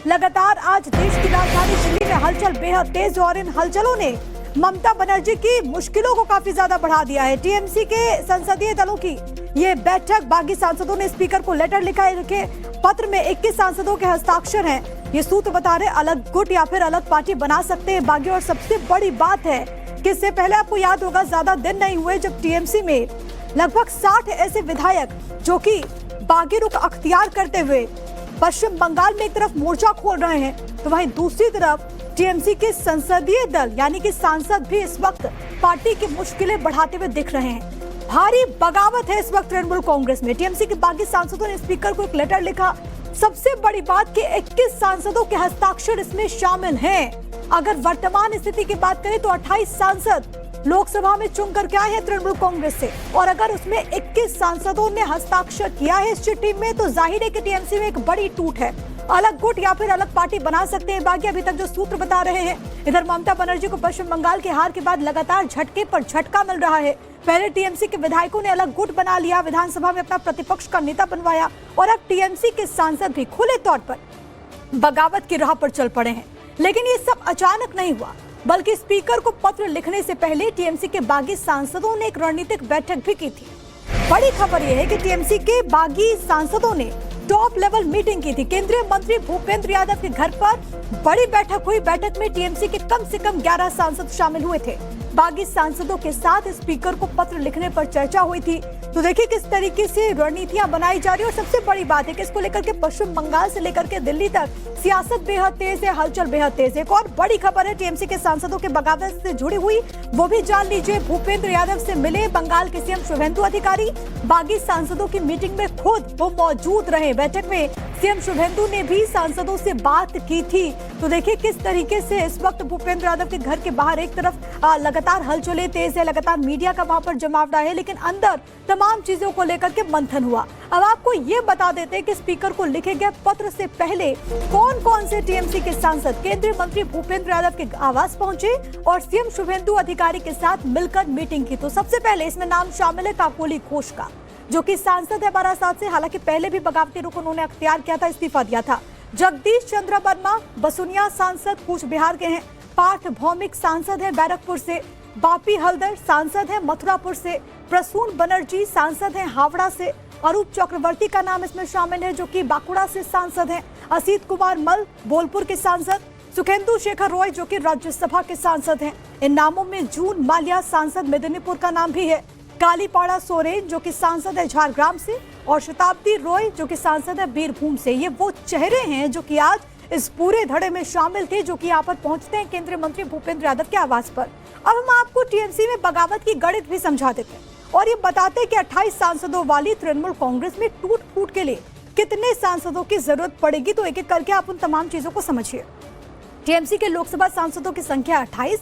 लगातार आज देश की राजधानी दिल्ली में हलचल बेहद तेज और इन हलचलों ने ममता बनर्जी की मुश्किलों को काफी ज्यादा बढ़ा दिया है। टीएमसी के संसदीय दलों की ये बैठक, बागी सांसदों ने स्पीकर को लेटर लिखा है। पत्र में 21 सांसदों के हस्ताक्षर हैं। ये सूत्र बता रहे अलग गुट या फिर अलग पार्टी बना सकते हैं बागी। और सबसे बड़ी बात है कि इससे पहले आपको याद होगा, ज्यादा दिन नहीं हुए जब टीएमसी में लगभग 60 ऐसे विधायक जो कि बागी रुख अख्तियार करते हुए पश्चिम बंगाल में एक तरफ मोर्चा खोल रहे हैं, तो वहीं दूसरी तरफ टीएमसी के संसदीय दल यानी कि सांसद भी इस वक्त पार्टी की मुश्किलें बढ़ाते हुए दिख रहे हैं। भारी बगावत है इस वक्त तृणमूल कांग्रेस में। टीएमसी के बागी सांसदों ने स्पीकर को एक लेटर लिखा। सबसे बड़ी बात कि 21 सांसदों के हस्ताक्षर इसमें शामिल हैं। अगर वर्तमान स्थिति की बात करें तो 28 सांसद लोकसभा में चुन कर के आए हैं तृणमूल कांग्रेस से, और अगर उसमें 21 सांसदों ने हस्ताक्षर किया है इस चिट्ठी में, तो जाहिर है कि टीएमसी में एक बड़ी टूट है। अलग गुट या फिर अलग पार्टी बना सकते हैं बागी, अभी तक जो सूत्र बता रहे हैं। इधर ममता बनर्जी को पश्चिम बंगाल की हार के बाद लगातार झटके पर झटका मिल रहा है। पहले टीएमसी के विधायकों ने अलग गुट बना लिया, विधानसभा में अपना प्रतिपक्ष का नेता बनवाया, और अब टीएमसी के सांसद भी खुले तौर पर बगावत की राह पर चल पड़े हैं। लेकिन ये सब अचानक नहीं हुआ, बल्कि स्पीकर को पत्र लिखने से पहले टीएमसी के बागी सांसदों ने एक रणनीतिक बैठक भी की थी। बड़ी खबर यह है कि टीएमसी के बागी सांसदों ने टॉप लेवल मीटिंग की थी। केंद्रीय मंत्री भूपेंद्र यादव के घर पर बड़ी बैठक हुई। बैठक में टीएमसी के कम से कम 11 सांसद शामिल हुए थे। बागी सांसदों के साथ स्पीकर को पत्र लिखने पर चर्चा हुई थी। तो देखिए किस तरीके से रणनीतियां बनाई जा रही है। और सबसे बड़ी बात है कि इसको लेकर के पश्चिम बंगाल से लेकर के दिल्ली तक सियासत बेहद तेज है, हलचल बेहद तेज है। एक और बड़ी खबर है टीएमसी के सांसदों के बगावत से जुड़ी हुई, वो भी जान लीजिए। भूपेंद्र यादव से मिले बंगाल के सीएम शुभेंदु अधिकारी। बागी सांसदों की मीटिंग में खुद वो मौजूद रहे। बैठक में सीएम शुभेंदु ने भी सांसदों से बात की थी। तो देखिए किस तरीके से इस वक्त भूपेंद्र यादव के घर के बाहर एक तरफ लगातार हलचलें तेज है, लगातार मीडिया का वहां पर जमावड़ा है, लेकिन अंदर तमाम चीजों को लेकर के मंथन हुआ। अब आपको ये बता देते हैं कि स्पीकर को लिखे गए पत्र से पहले कौन कौन से टीएमसी के सांसद केंद्रीय मंत्री भूपेंद्र यादव के आवास पहुंचे और सीएम शुभेंदु अधिकारी के साथ मिलकर मीटिंग की। तो सबसे पहले इसमें नाम शामिल है काकोली घोष का, जो कि सांसद है बारासात से। हालांकि पहले भी बगावती रुख उन्होंने अख्तियार किया था, इस्तीफा दिया था। जगदीश चंद्र वर्मा बसुनिया सांसद कूच बिहार के हैं। पार्थ भौमिक सांसद है बैरकपुर से। बापी हल्दर सांसद है मथुरापुर से। प्रसून बनर्जी सांसद है हावड़ा से। अरूप चक्रवर्ती का नाम इसमें शामिल है, जो कि बांकुड़ा से सांसद है। असित कुमार मल बोलपुर के सांसद। सुखेंदु शेखर रॉय जो कि राज्यसभा के सांसद हैं। इन नामों में जून माल्या सांसद मेदिनीपुर का नाम भी है। कालीपाड़ा सोरेन जो कि सांसद है झारग्राम से, और शताब्दी रॉय जो कि सांसद है बीरभूम से। ये वो चेहरे हैं जो कि आज इस पूरे धड़े में शामिल थे, जो कि यहाँ पर पहुंचते हैं केंद्रीय मंत्री भूपेंद्र यादव के आवास पर। अब हम आपको टीएमसी में बगावत की गणित भी समझा देते हैं और ये बताते हैं कि 28 सांसदों वाली तृणमूल कांग्रेस में टूट फूट के लिए कितने सांसदों की जरूरत पड़ेगी। तो एक एक करके आप उन तमाम चीजों को समझिए। टीएमसी के लोकसभा सांसदों की संख्या 28।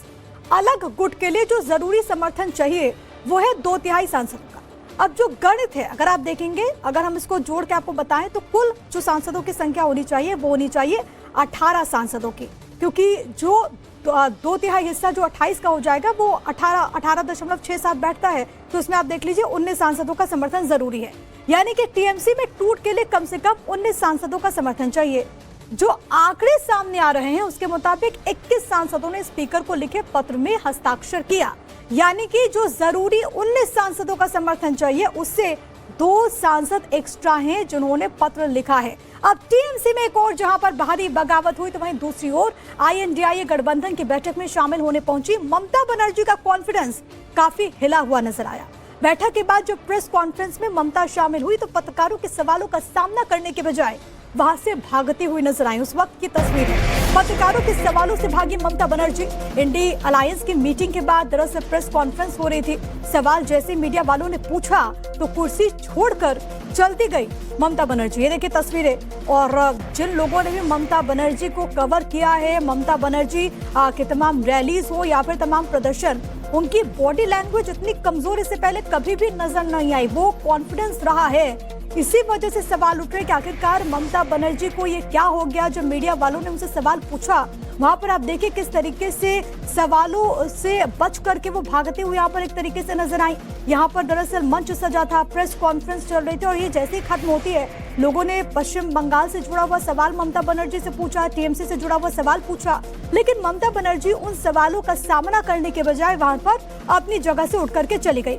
अलग गुट के लिए जो जरूरी समर्थन चाहिए वो है 2/3 सांसदों का। अब जो गणित है अगर आप देखेंगे, अगर हम इसको जोड़ के आपको बताएं तो कुल जो सांसदों की संख्या होनी चाहिए वो होनी चाहिए 18 सांसदों की, क्योंकि जो 2/3 हिस्सा जो 28 का हो जाएगा वो 18.67 बैठता है। तो उसमें आप देख लीजिए 19 सांसदों का समर्थन जरूरी है। यानी कि टीएमसी में टूट के लिए कम से कम 19 सांसदों का समर्थन चाहिए। जो आंकड़े सामने आ रहे हैं उसके मुताबिक 21 सांसदों ने स्पीकर को लिखे पत्र में हस्ताक्षर किया, यानी कि जो जरूरी 19 सांसदों का समर्थन चाहिए उससे 2 सांसद एक्स्ट्रा हैं जिन्होंने पत्र लिखा है। अब टीएमसी में एक और जहां पर भारी बगावत हुई, तो वहीं दूसरी ओर आईएनडीआईए गठबंधन की बैठक में शामिल होने पहुंची ममता बनर्जी का कॉन्फिडेंस काफी हिला हुआ नजर आया। बैठक के बाद जो प्रेस कॉन्फ्रेंस में ममता शामिल हुई तो पत्रकारों के सवालों का सामना करने के बजाय वहां से भागती हुई नजर आई। उस वक्त की तस्वीर है। पत्रकारों के सवालों से भागी ममता बनर्जी। इंडी अलायंस की मीटिंग के बाद दरअसल प्रेस कॉन्फ्रेंस हो रही थी। सवाल जैसे मीडिया वालों ने पूछा तो कुर्सी छोड़कर चलती गई ममता बनर्जी। ये देखिए तस्वीरें। और जिन लोगों ने भी ममता बनर्जी को कवर किया है, ममता बनर्जी के तमाम रैलीज हो या फिर तमाम प्रदर्शन, उनकी बॉडी लैंग्वेज इतनी कमजोर इससे पहले कभी भी नजर नहीं आई। वो कॉन्फिडेंस रहा है। इसी वजह से सवाल उठ रहे कि आखिरकार ममता बनर्जी को ये क्या हो गया। जब मीडिया वालों ने उनसे सवाल पूछा वहां पर आप देखिए किस तरीके से सवालों से बच करके वो भागते हुए यहाँ पर एक तरीके से नजर आई। यहाँ पर दरअसल मंच सजा था, प्रेस कॉन्फ्रेंस चल रही थी और ये जैसे ही खत्म होती है लोगों ने पश्चिम बंगाल से जुड़ा हुआ सवाल ममता बनर्जी से पूछा, टीएमसी से जुड़ा हुआ सवाल पूछा, लेकिन ममता बनर्जी उन सवालों का सामना करने के बजाय वहां पर अपनी जगह से उठ करके चली गई।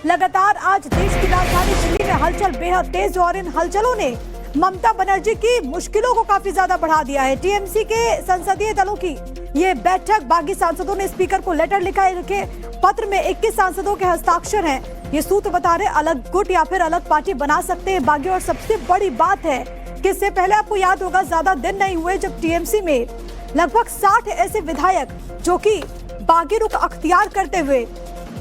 लगातार आज देश की राजधानी दिल्ली में हलचल बेहद तेज और इन हलचलों ने ममता बनर्जी की मुश्किलों को काफी ज्यादा बढ़ा दिया है। टीएमसी के संसदीय दलों की ये बैठक, बागी सांसदों ने स्पीकर को लेटर लिखा है। पत्र में 21 सांसदों के हस्ताक्षर हैं। ये सूत्र बता रहे अलग गुट या फिर अलग पार्टी बना सकते हैं बागी। और सबसे बड़ी बात है कि इससे पहले आपको याद होगा ज्यादा दिन नहीं हुए जब टीएमसी में लगभग 60 ऐसे विधायक जो कि बागी रुख अख्तियार करते हुए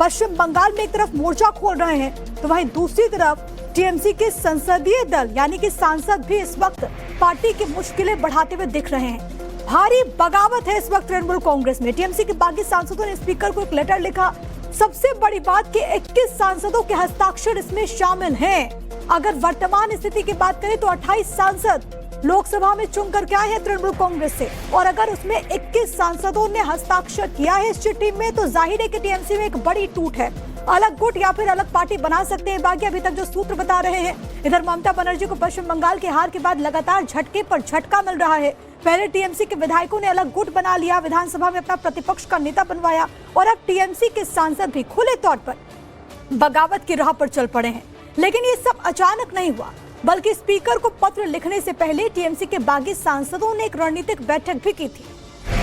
पश्चिम बंगाल में एक तरफ मोर्चा खोल रहे हैं, तो वहीं दूसरी तरफ टीएमसी के संसदीय दल यानी कि सांसद भी इस वक्त पार्टी की मुश्किलें बढ़ाते हुए दिख रहे हैं। भारी बगावत है इस वक्त तृणमूल कांग्रेस में। टीएमसी के बागी सांसदों ने स्पीकर को एक लेटर लिखा। सबसे बड़ी बात कि 21 सांसदों के हस्ताक्षर इसमें शामिल हैं। अगर वर्तमान स्थिति की बात करें तो 28 सांसद लोकसभा में चुन करके आए हैं तृणमूल कांग्रेस से, और अगर उसमें 21 सांसदों ने हस्ताक्षर किया है इस चिट्ठी में, तो जाहिर है कि टीएमसी में एक बड़ी टूट है। अलग गुट या फिर अलग पार्टी बना सकते हैं बागी, अभी तक जो सूत्र बता रहे हैं। इधर ममता बनर्जी को पश्चिम बंगाल की हार के बाद लगातार झटके पर झटका मिल रहा है। पहले टीएमसी के विधायकों ने अलग गुट बना लिया, विधानसभा में अपना प्रतिपक्ष का नेता बनवाया, और अब टीएमसी के सांसद भी खुले तौर पर बगावत की राह पर चल पड़े हैं। लेकिन ये सब अचानक नहीं हुआ, बल्कि स्पीकर को पत्र लिखने से पहले टीएमसी के बागी सांसदों ने एक रणनीतिक बैठक भी की थी।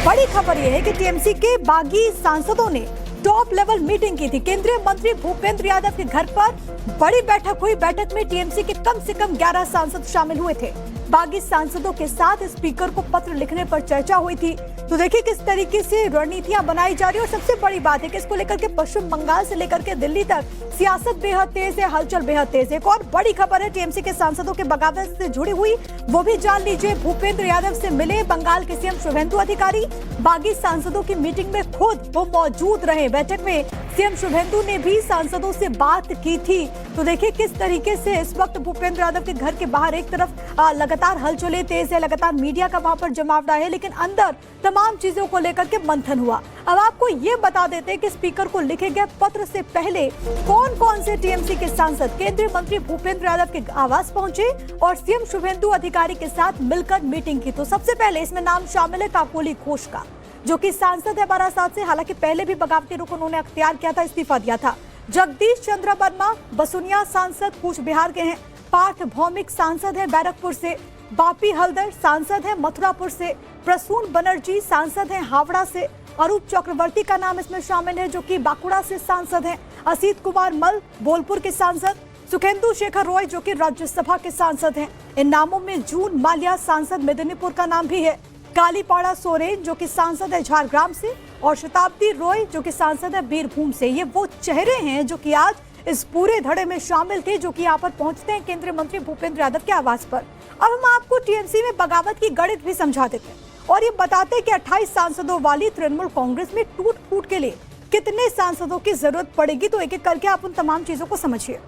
बड़ी खबर यह है कि टीएमसी के बागी सांसदों ने टॉप लेवल मीटिंग की थी। केंद्रीय मंत्री भूपेंद्र यादव के घर पर बड़ी बैठक हुई। बैठक में टीएमसी के कम से कम 11 सांसद शामिल हुए थे। बागी सांसदों के साथ स्पीकर को पत्र लिखने पर चर्चा हुई थी। तो देखिए किस तरीके से रणनीतियां बनाई जा रही है। और सबसे बड़ी बात है कि इसको लेकर के पश्चिम बंगाल से लेकर के दिल्ली तक सियासत बेहद तेज है, हलचल बेहद तेज है। एक और बड़ी खबर है टीएमसी के सांसदों के बगावत से जुड़ी हुई, वो भी जान लीजिए। भूपेंद्र यादव से मिले बंगाल के सीएम शुभेंदु अधिकारी। बागी सांसदों की मीटिंग में खुद वो मौजूद रहे। बैठक में सीएम शुभेंदु ने भी सांसदों से बात की थी। तो देखिए किस तरीके से इस वक्त भूपेंद्र यादव के घर के बाहर एक तरफ लगातार हलचलें तेज है, लगातार मीडिया का वहां पर जमावड़ा है, लेकिन अंदर तमाम चीजों को लेकर के मंथन हुआ। अब आपको ये बता देते हैं कि स्पीकर को लिखे गए पत्र से पहले कौन कौन से टीएमसी के सांसद केंद्रीय मंत्री भूपेंद्र यादव के आवास पहुंचे और सीएम शुभेंदु अधिकारी के साथ मिलकर मीटिंग की। तो सबसे पहले इसमें नाम शामिल है काकोली घोष का, जो कि सांसद है बारासात से। हालांकि पहले भी बगावती रुख उन्होंने अख्तियार किया था, इस्तीफा दिया था। जगदीश चंद्र वर्मा बसुनिया सांसद कूच बिहार के हैं। पार्थ भौमिक सांसद है बैरकपुर से। बापी हल्दर सांसद है मथुरापुर से। प्रसून बनर्जी सांसद है हावड़ा से। अरूप चक्रवर्ती का नाम इसमें शामिल है, जो कि बांकुड़ा से सांसद है। असित कुमार मल बोलपुर के सांसद। सुखेंदु शेखर रॉय जो कि राज्यसभा के सांसद हैं। इन नामों में जून माल्या सांसद मेदिनीपुर का नाम भी है। कालीपाड़ा सोरेन जो कि सांसद है झारग्राम से, और शताब्दी रॉय जो कि सांसद है बीरभूम से। ये वो चेहरे हैं जो कि आज इस पूरे धड़े में शामिल थे, जो कि यहाँ पर पहुंचते हैं केंद्रीय मंत्री भूपेंद्र यादव के आवास पर। अब हम आपको टीएमसी में बगावत की गणित भी समझा देते हैं और ये बताते हैं कि 28 सांसदों वाली तृणमूल कांग्रेस में टूट फूट के लिए कितने सांसदों की जरूरत पड़ेगी। तो एक एक करके आप उन तमाम चीजों को समझिए।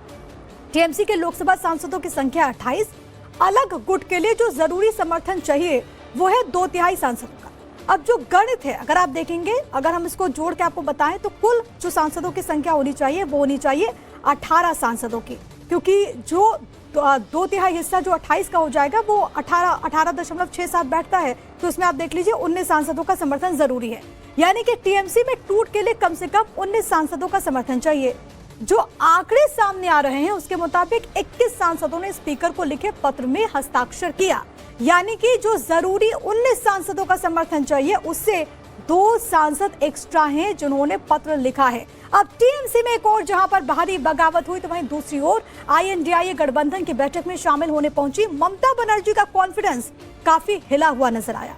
टीएमसी के लोकसभा सांसदों की संख्या 28। अलग गुट के लिए जो जरूरी समर्थन चाहिए वो है 2/3 सांसदों का। अब जो गणित है अगर आप देखेंगे, अगर हम इसको जोड़ के आपको बताएं तो कुल जो सांसदों की संख्या होनी चाहिए वो होनी चाहिए 18 सांसदों की, क्योंकि जो 2/3 हिस्सा जो 28 का हो जाएगा वो 18.67 बैठता है। तो उसमें आप देख लीजिए 19 सांसदों का समर्थन जरूरी है। यानी कि टीएमसी में टूट के लिए कम से कम 19 सांसदों का समर्थन चाहिए। जो आंकड़े सामने आ रहे हैं उसके मुताबिक 21 सांसदों ने स्पीकर को लिखे पत्र में हस्ताक्षर किया, यानी कि जो जरूरी 19 सांसदों का समर्थन चाहिए उससे 2 सांसद एक्स्ट्रा हैं जिन्होंने पत्र लिखा है। अब टीएमसी में एक और जहां पर बाहरी बगावत हुई, तो वहीं दूसरी ओर आईएनडीआईए गठबंधन की बैठक में शामिल होने पहुंची ममता बनर्जी का कॉन्फिडेंस काफी हिला हुआ नजर आया।